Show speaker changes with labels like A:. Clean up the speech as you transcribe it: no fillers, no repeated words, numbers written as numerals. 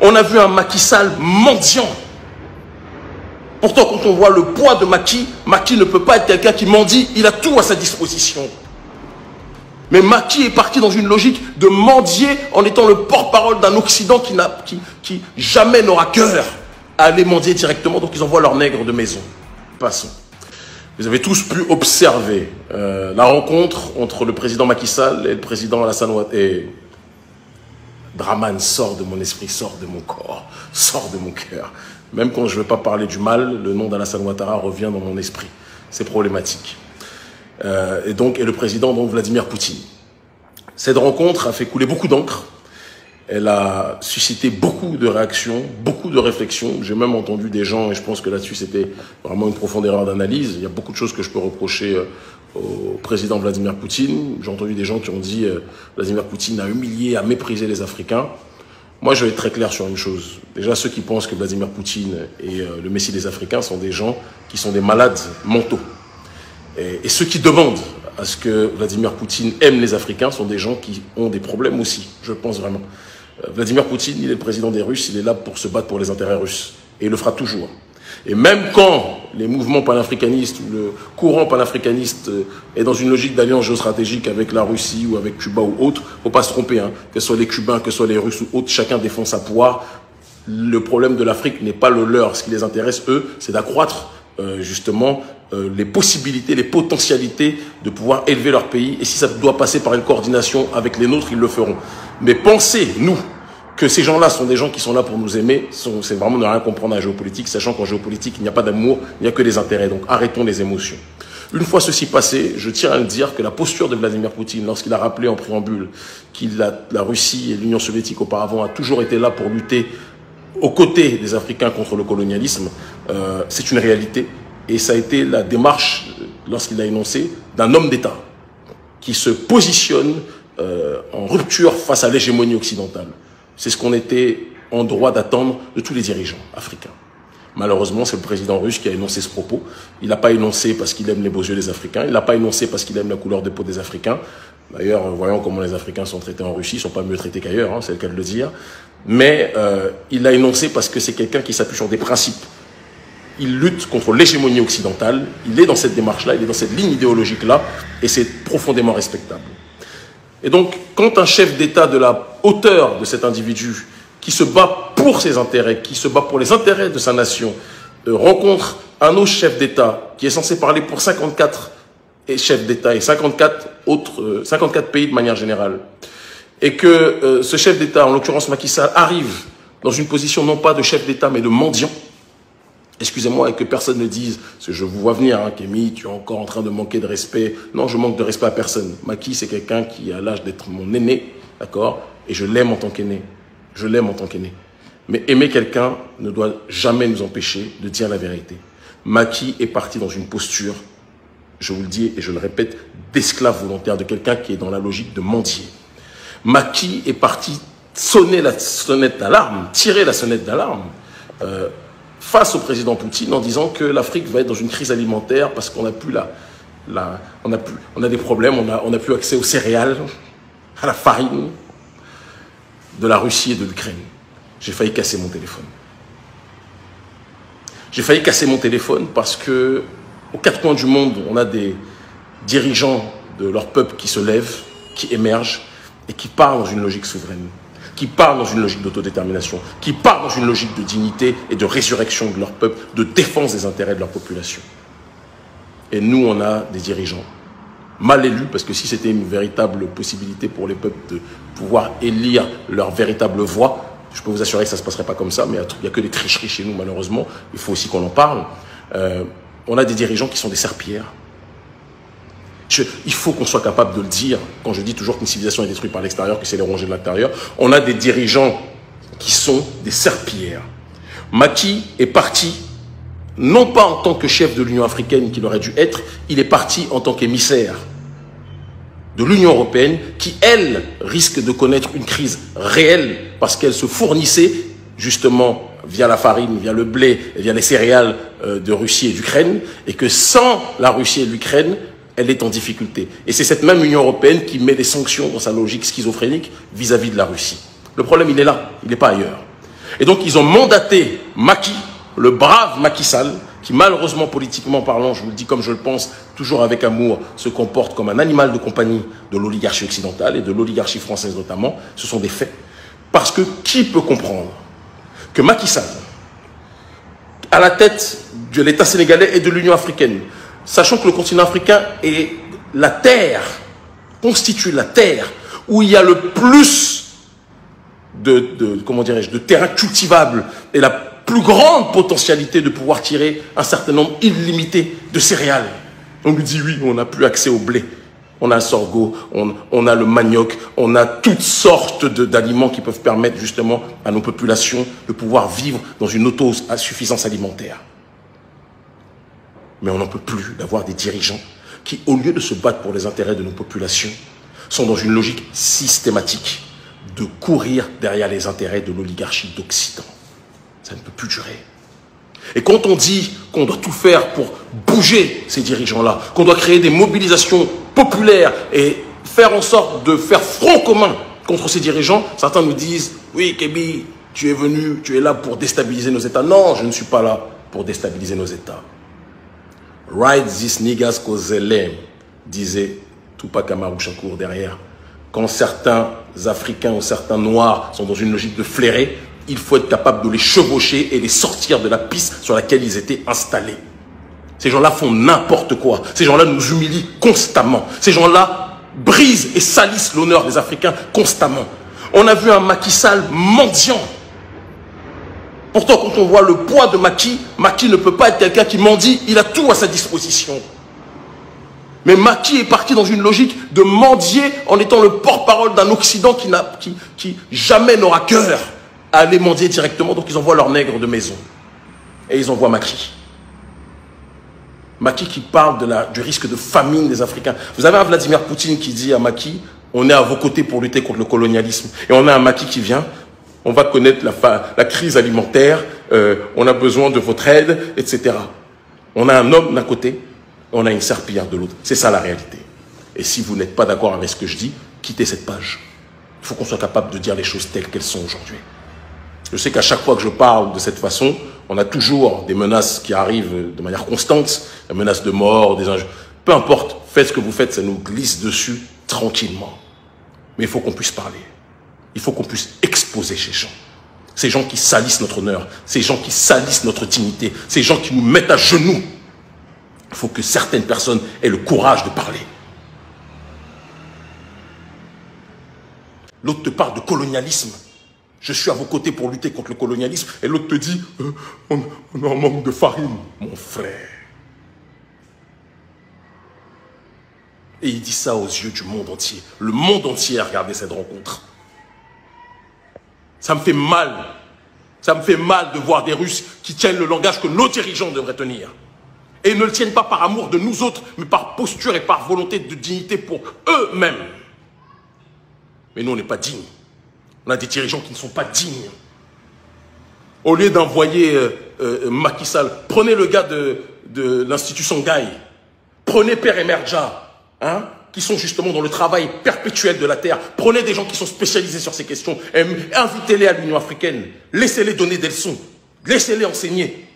A: On a vu un Macky Sall mendiant. Pourtant, quand on voit le poids de Macky, Macky ne peut pas être quelqu'un qui mendie, il a tout à sa disposition. Mais Macky est parti dans une logique de mendier en étant le porte-parole d'un Occident qui jamais n'aura cœur à aller mendier directement, donc ils envoient leurs nègres de maison. Passons. Vous avez tous pu observer la rencontre entre le président Macky Sall et le président Alassane Ouattara. Et Dramane sort de mon esprit, sort de mon corps, sort de mon cœur. Même quand je ne veux pas parler du mal, le nom d'Alassane Ouattara revient dans mon esprit. C'est problématique. Et le président, donc Vladimir Poutine. Cette rencontre a fait couler beaucoup d'encre. Elle a suscité beaucoup de réactions, beaucoup de réflexions. J'ai même entendu des gens, et je pense que là-dessus c'était vraiment une profonde erreur d'analyse. Il y a beaucoup de choses que je peux reprocher au président Vladimir Poutine. J'ai entendu des gens qui ont dit Vladimir Poutine a humilié, a méprisé les Africains. Moi, je vais être très clair sur une chose. Déjà, ceux qui pensent que Vladimir Poutine est le messie des Africains sont des gens qui sont des malades mentaux. Et ceux qui demandent à ce que Vladimir Poutine aime les Africains sont des gens qui ont des problèmes aussi, je pense vraiment. Vladimir Poutine, il est le président des Russes, il est là pour se battre pour les intérêts russes. Et il le fera toujours. Et même quand les mouvements panafricanistes ou le courant panafricaniste est dans une logique d'alliance géostratégique avec la Russie ou avec Cuba ou autre, faut pas se tromper, hein, que ce soit les Cubains, que ce soit les Russes ou autres, chacun défend sa poire. Le problème de l'Afrique n'est pas le leur. Ce qui les intéresse, eux, c'est d'accroître justement les possibilités, les potentialités de pouvoir élever leur pays. Et si ça doit passer par une coordination avec les nôtres, ils le feront. Mais pensez, nous, que ces gens-là sont des gens qui sont là pour nous aimer, c'est vraiment ne rien comprendre à la géopolitique, sachant qu'en géopolitique, il n'y a pas d'amour, il n'y a que des intérêts. Donc arrêtons les émotions. Une fois ceci passé, je tiens à le dire que la posture de Vladimir Poutine, lorsqu'il a rappelé en préambule la Russie et l'Union soviétique auparavant a toujours été là pour lutter aux côtés des Africains contre le colonialisme, c'est une réalité. Et ça a été la démarche, lorsqu'il l'a énoncé, d'un homme d'État qui se positionne en rupture face à l'hégémonie occidentale. C'est ce qu'on était en droit d'attendre de tous les dirigeants africains. Malheureusement, c'est le président russe qui a énoncé ce propos. Il n'a pas énoncé parce qu'il aime les beaux yeux des Africains. Il n'a pas énoncé parce qu'il aime la couleur de peau des Africains. D'ailleurs, voyons comment les Africains sont traités en Russie. Ils ne sont pas mieux traités qu'ailleurs, hein, c'est le cas de le dire. Mais il l'a énoncé parce que c'est quelqu'un qui s'appuie sur des principes. Il lutte contre l'hégémonie occidentale. Il est dans cette démarche-là, il est dans cette ligne idéologique-là. Et c'est profondément respectable. Et donc, quand un chef d'État de la hauteur de cet individu, qui se bat pour ses intérêts, qui se bat pour les intérêts de sa nation, rencontre un autre chef d'État qui est censé parler pour 54 chefs d'État et 54 pays de manière générale, et que ce chef d'État, en l'occurrence Macky Sall, arrive dans une position non pas de chef d'État mais de mendiant, excusez-moi, et que personne ne dise, parce que je vous vois venir, hein, Kémy, tu es encore en train de manquer de respect. Non, je manque de respect à personne. Macky, c'est quelqu'un qui a l'âge d'être mon aîné, d'accord? Et je l'aime en tant qu'aîné. Je l'aime en tant qu'aîné. Mais aimer quelqu'un ne doit jamais nous empêcher de dire la vérité. Macky est parti dans une posture, je vous le dis et je le répète, d'esclave volontaire, de quelqu'un qui est dans la logique de mendier. Macky est parti sonner la sonnette d'alarme, tirer la sonnette d'alarme, face au président Poutine en disant que l'Afrique va être dans une crise alimentaire parce qu'on n'a plus on a des problèmes, on n'a plus accès aux céréales, à la farine de la Russie et de l'Ukraine. J'ai failli casser mon téléphone. J'ai failli casser mon téléphone parce que aux quatre coins du monde, on a des dirigeants de leur peuple qui se lèvent, qui émergent et qui parlent dans une logique souveraine, qui parlent dans une logique d'autodétermination, qui parlent dans une logique de dignité et de résurrection de leur peuple, de défense des intérêts de leur population. Et nous, on a des dirigeants mal élus, parce que si c'était une véritable possibilité pour les peuples de pouvoir élire leur véritable voix, je peux vous assurer que ça ne se passerait pas comme ça, mais il n'y a que des tricheries chez nous, malheureusement. Il faut aussi qu'on en parle. On a des dirigeants qui sont des serpillères. Il faut qu'on soit capable de le dire, quand je dis toujours qu'une civilisation est détruite par l'extérieur, que c'est les rongées de l'intérieur. On a des dirigeants qui sont des serpillères. Macky est parti, non pas en tant que chef de l'Union africaine qu'il aurait dû être, il est parti en tant qu'émissaire de l'Union européenne qui, elle, risque de connaître une crise réelle parce qu'elle se fournissait justement via la farine, via le blé, et via les céréales de Russie et d'Ukraine, et que sans la Russie et l'Ukraine, elle est en difficulté. Et c'est cette même Union européenne qui met des sanctions dans sa logique schizophrénique vis-à-vis de la Russie. Le problème, il est là, il n'est pas ailleurs. Et donc, ils ont mandaté Macky, le brave Macky Sall, qui malheureusement, politiquement parlant, je vous le dis comme je le pense, toujours avec amour, se comporte comme un animal de compagnie de l'oligarchie occidentale et de l'oligarchie française notamment. Ce sont des faits. Parce que qui peut comprendre que Macky Sall, à la tête de l'État sénégalais et de l'Union africaine, sachant que le continent africain est la terre, constitue la terre où il y a le plus de terrain cultivable et la plus grande potentialité de pouvoir tirer un certain nombre illimité de céréales. On lui dit oui, on n'a plus accès au blé. On a le sorgho, on a le manioc, on a toutes sortes d'aliments qui peuvent permettre justement à nos populations de pouvoir vivre dans une autosuffisance alimentaire. Mais on n'en peut plus d'avoir des dirigeants qui, au lieu de se battre pour les intérêts de nos populations, sont dans une logique systématique de courir derrière les intérêts de l'oligarchie d'Occident. Ça ne peut plus durer. Et quand on dit qu'on doit tout faire pour bouger ces dirigeants-là, qu'on doit créer des mobilisations populaires et faire en sorte de faire front commun contre ces dirigeants, certains nous disent « Oui, Kébi, tu es là pour déstabiliser nos États. » Non, je ne suis pas là pour déstabiliser nos États. « Ride these niggas cause they lame », disait Tupac Amaru Shakur derrière. Quand certains Africains ou certains Noirs sont dans une logique de flairer, il faut être capable de les chevaucher et les sortir de la piste sur laquelle ils étaient installés. Ces gens-là font n'importe quoi. Ces gens-là nous humilient constamment. Ces gens-là brisent et salissent l'honneur des Africains constamment. On a vu un Macky Sall mendiant. Pourtant, quand on voit le poids de Macky, Macky ne peut pas être quelqu'un qui mendie. Il a tout à sa disposition. Mais Macky est parti dans une logique de mendier en étant le porte-parole d'un Occident qui jamais n'aura cœur à aller mendier directement. Donc ils envoient leurs nègres de maison. Et ils envoient Macky. Macky qui parle du risque de famine des Africains. Vous avez un Vladimir Poutine qui dit à Macky, on est à vos côtés pour lutter contre le colonialisme. Et on a un Macky qui vient, on va connaître la crise alimentaire, on a besoin de votre aide, etc. On a un homme d'un côté, on a une serpillière de l'autre. C'est ça la réalité. Et si vous n'êtes pas d'accord avec ce que je dis, quittez cette page. Il faut qu'on soit capable de dire les choses telles qu'elles sont aujourd'hui. Je sais qu'à chaque fois que je parle de cette façon, on a toujours des menaces qui arrivent de manière constante, des menaces de mort, des injures. Peu importe, faites ce que vous faites, ça nous glisse dessus tranquillement. Mais il faut qu'on puisse parler. Il faut qu'on puisse exposer ces gens qui salissent notre honneur, ces gens qui salissent notre dignité, ces gens qui nous mettent à genoux. Il faut que certaines personnes aient le courage de parler. L'autre te parle de colonialisme. Je suis à vos côtés pour lutter contre le colonialisme. Et l'autre te dit, on a un manque de farine, mon frère. Et il dit ça aux yeux du monde entier. Le monde entier a regardé cette rencontre. Ça me fait mal. Ça me fait mal de voir des Russes qui tiennent le langage que nos dirigeants devraient tenir. Et ils ne le tiennent pas par amour de nous autres, mais par posture et par volonté de dignité pour eux-mêmes. Mais nous, on n'est pas dignes. On a des dirigeants qui ne sont pas dignes. Au lieu d'envoyer Macky Sall, prenez le gars de l'Institut Shanghai, prenez Père Emerja, hein, qui sont justement dans le travail perpétuel de la terre. Prenez des gens qui sont spécialisés sur ces questions, invitez-les à l'Union africaine, laissez-les donner des leçons, laissez-les enseigner.